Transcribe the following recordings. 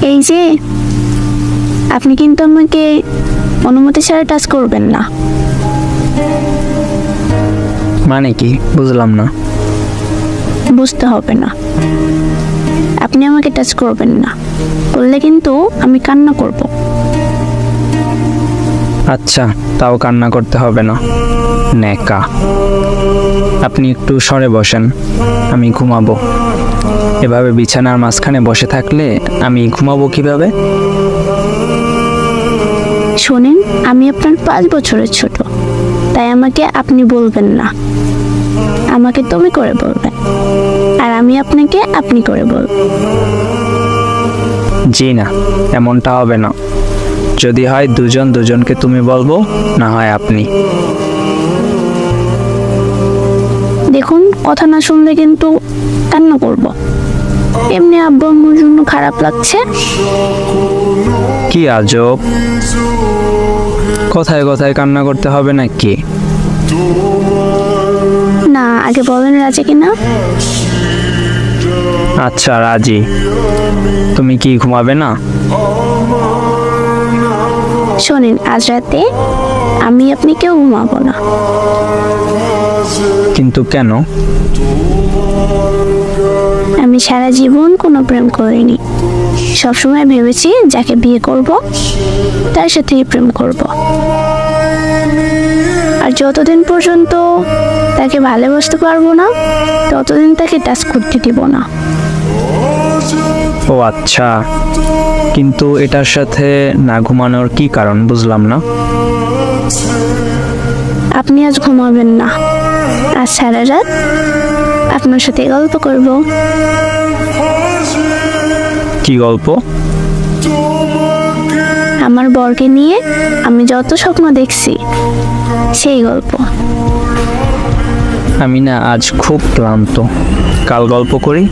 এই যে আপনি কিন্তু আমাকে অনুমতি ছাড়া টাচ করবেন না। মানে কি বুঝলাম না। বুঝতে হবে না, আপনি আমাকে টাচ করবেন না, করলে কিন্তু আমি কান্না করব। আচ্ছা, তাও কান্না করতে হবে না, নেকা। আপনি একটু সরে বসেন, আমি ঘুমাবো। এভাবে বিছানার মাঝখানে বসে থাকলে আমি ঘুমাবো কিভাবে? শোনেন, আমি আপনার 5 বছরের ছোট, তাই আমাকে আপনি বলবেন না, আমাকে তুমি করে বলবেন, আর আমি আপনাকে আপনি করে বলব। জি না, এমনটা হবে না। যদি হয় দুজন দুজনকে তুমি বলবো, না হয় আপনি। দেখুন, কথা না শুনলে কিন্তু কান্না করব। এমনি আব্বু আম্মুর জন্য খারাপ লাগছে। কি আজব, কথায় কথায় কান্না করতে হবে নাকি? না, আগে বলেন রাজি কিনা। আচ্ছা, রাজি। তুমি কি ঘুমাবে না? শোনেন, আজ রাতে আমি আপনি কেউ ঘুমাবো না। কিন্তু কেন? আমি সারা জীবন কোনো প্রেম করিনি, সবসময় ভেবেছি যাকে বিয়ে করব তার সাথেই প্রেম করব, আর যতদিন পর্যন্ত তাকে ভালোবাসতে পারবো না ততদিন তাকে টাচ করতে দিব না। ও আচ্ছা, কিন্তু এটার সাথে না ঘুমানোর কি কারণ বুঝলাম না। আপনি আজ ঘুমাবেন না, আজ সারা রাত আপনার সাথে গল্প করব। কি গল্প? আমার বরকে নিয়ে আমি যত স্বপ্ন দেখছি সেই গল্প। আমি না আজ খুব ক্লান্ত, কাল গল্প করি।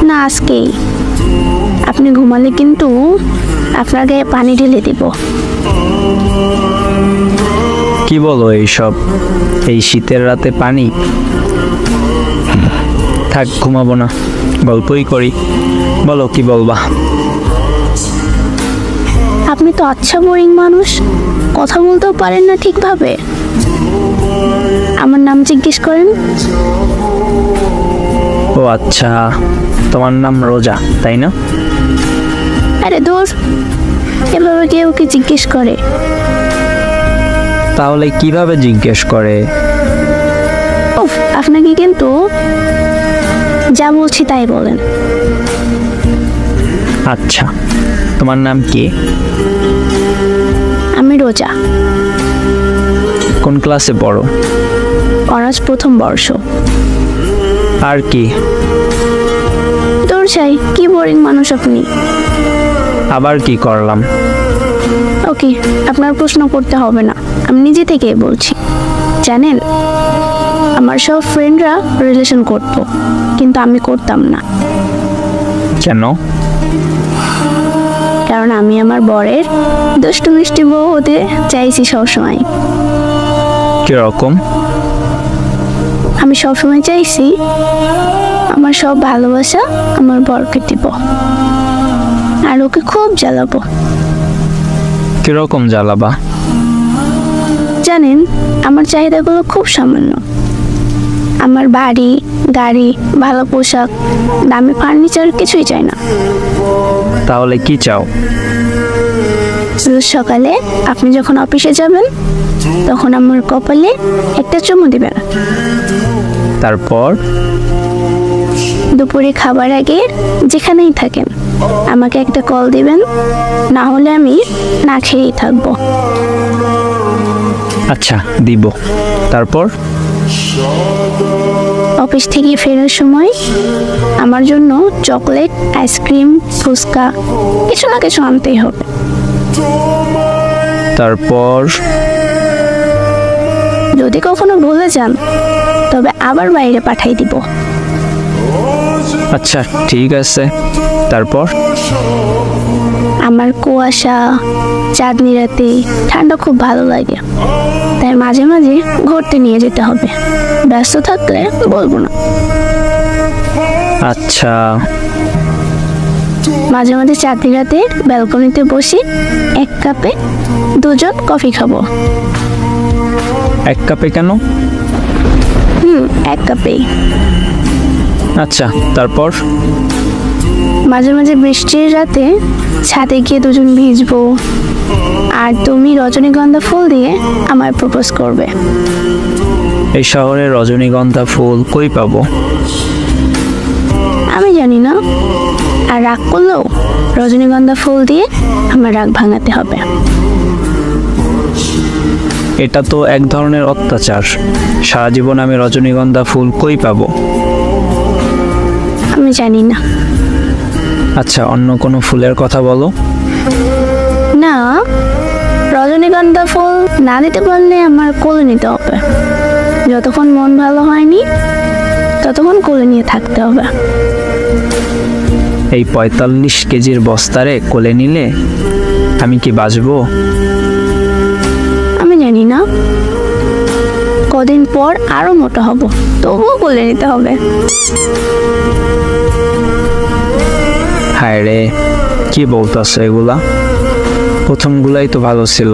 না, আজকেই। আপনি ঘুমালে কিন্তু আপনার গায়ে পানি ঢেলে দিব। কি বলো এইসব? এই শীতের রাতে পানি? থাক, ঘুমাবো না, গল্পই করি। বলো কি বলবা? আপনি তো আচ্ছা বোরিং মানুষ, কথা বলতেও পারেন না ঠিকভাবে। আমার নাম জিজ্ঞেস করেন। ও আচ্ছা, তোমার নাম রোজা, তাই না? আরে দোষ, এভাবে কেউ কি জিজ্ঞেস করে? তাহলে কিভাবে জিজ্ঞেস করে? উফ, আপনাকে কিন্তু যা বলছি তাই বলেন। আচ্ছা, তোমার নাম কি? আমি রোজা। কোন ক্লাসে পড়ো? অনার্স প্রথম বর্ষ। আর কি? তোর চাই, কি বোরিং মানুষ আপনি। আবার কি করলাম? ওকে, আপনার প্রশ্ন করতে হবে না, আমি নিজে থেকেই বলছি। জানেন, আমার সব ফ্রেন্ডরা রিলেশন করতো, কিন্তু আমি করতাম না। কেন? কারণ আমি আমার বরের দুষ্টু মিষ্টি বউ হতে চাইছি সবসময়। কিরকম? আমি সবসময় চাইছি আমার সব ভালোবাসা আমার বরকে দিব, আর ওকে খুব জ্বালাবো। কিরকম জ্বালাবা? জানেন, আমার চাহিদাগুলো খুব সামান্য। আমার বাড়ি, গাড়ি, ভালো পোশাক, দামি ফার্নিচার কিছুই চাই না। তাহলে কি চাও? রোজ সকালে আপনি যখন অফিসে যাবেন তখন আমার কপালে একটা চুমু দিবেন। তারপর? দুপুরে খাবার আগে যেখানেই থাকেন আমাকে একটা কল দিবেন, না হলে আমি না খেয়েই থাকবো। আচ্ছা, দিব। তারপর? অফিস থেকে ফেরার সময় আমার জন্য চকলেট, আইসক্রিম, ফুচকা কিছু না কিছু আনতেই হবে। তারপর? যদি কখনো ভুলে যান তবে আবার বাইরে পাঠাই দিব। আচ্ছা, ঠিক আছে। তারপর? আমার কুয়াশা, চাঁদনি রাতে ঠান্ডা খুব ভালো লাগে, তাই মাঝে মাঝে ঘুরতে নিয়ে যেতে হবে। ব্যস্ত থাকলে বলবো না। আচ্ছা। মাঝে মাঝে চাঁদনি রাতে ব্যালকনিতে বসে এক কাপে দুজন কফি খাবো। এক কাপে কেন? এক কাপেই। আচ্ছা, তারপর? মাঝে মাঝে বৃষ্টির রাতে ছাদে গিয়ে দুজন ভিজবো, আর তুমি রজনীগন্ধা ফুল দিয়ে আমায় প্রপোজ করবে। এই শহরে রজনীগন্ধা ফুল কই পাবো? আমি জানি না। আর রাগ করলেও রজনীগন্ধা ফুল দিয়ে আমার রাগ ভাঙাতে হবে। এটা তো এক ধরনের অত্যাচার। সারা জীবন আমি রজনীগন্ধা ফুল কই পাবো? আমি জানি না। আচ্ছা, অন্য কোনো ফুলের কথা বলো। না, রজনীগন্ধা ফুল না দিতে পারলে আমার কোলে নিতে হবে। যতক্ষণ মন ভালো হয়নি ততক্ষণ কোলে নিয়ে থাকতে হবে। এই 45 কেজির বস্তারে কোলে নিলে আমি কি বাঁচবো? আমি জানি না। কদিন পর আরো মোটা হব, তবুও কোলে নিতে হবে। হায় রে, কি বলতেছো এগুলা? প্রথমগুলাই তো ভালো ছিল।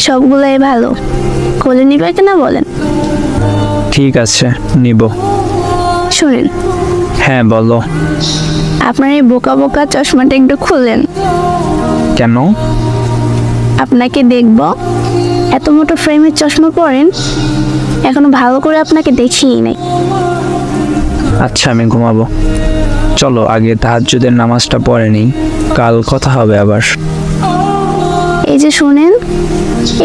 সবগুলাই ভালো। কোলে নিবে কিনা বলেন? ঠিক আছে, নিব। শুনেন, হ্যাঁ বলো। আপনার এই বোকা বোকা চশমাটা একটু খুলেন। কেন? আপনাকে দেখব। এত মোটো ফ্রেমের চশমা পরেন, এখনো ভালো করে আপনাকে দেখিই নাই। আচ্ছা, আমি ঘুমাবো। চলো আগে তাহাজ্জুদের নামাজটা পড়ে নিই, কাল কথা হবে আবার। এই যে শুনেন,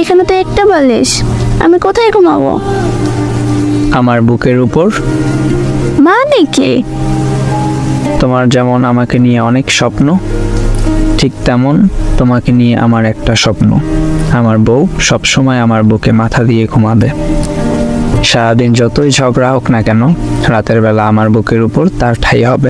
এখানে তো একটা বালিশ, আমি কোথায় ঘুমাবো? আমার বুকের উপর। মানে কি? তোমার যেমন আমাকে নিয়ে অনেক স্বপ্ন, ঠিক তেমন তোমাকে নিয়ে আমার একটা স্বপ্ন। আমার বউ সবসময় আমার বুকে মাথা দিয়ে ঘুমাবে। সারাদিন যতই ঝগড়া হোক না কেন, রাতের বেলা আমার বুকের উপর তার ঠাঁই হবে।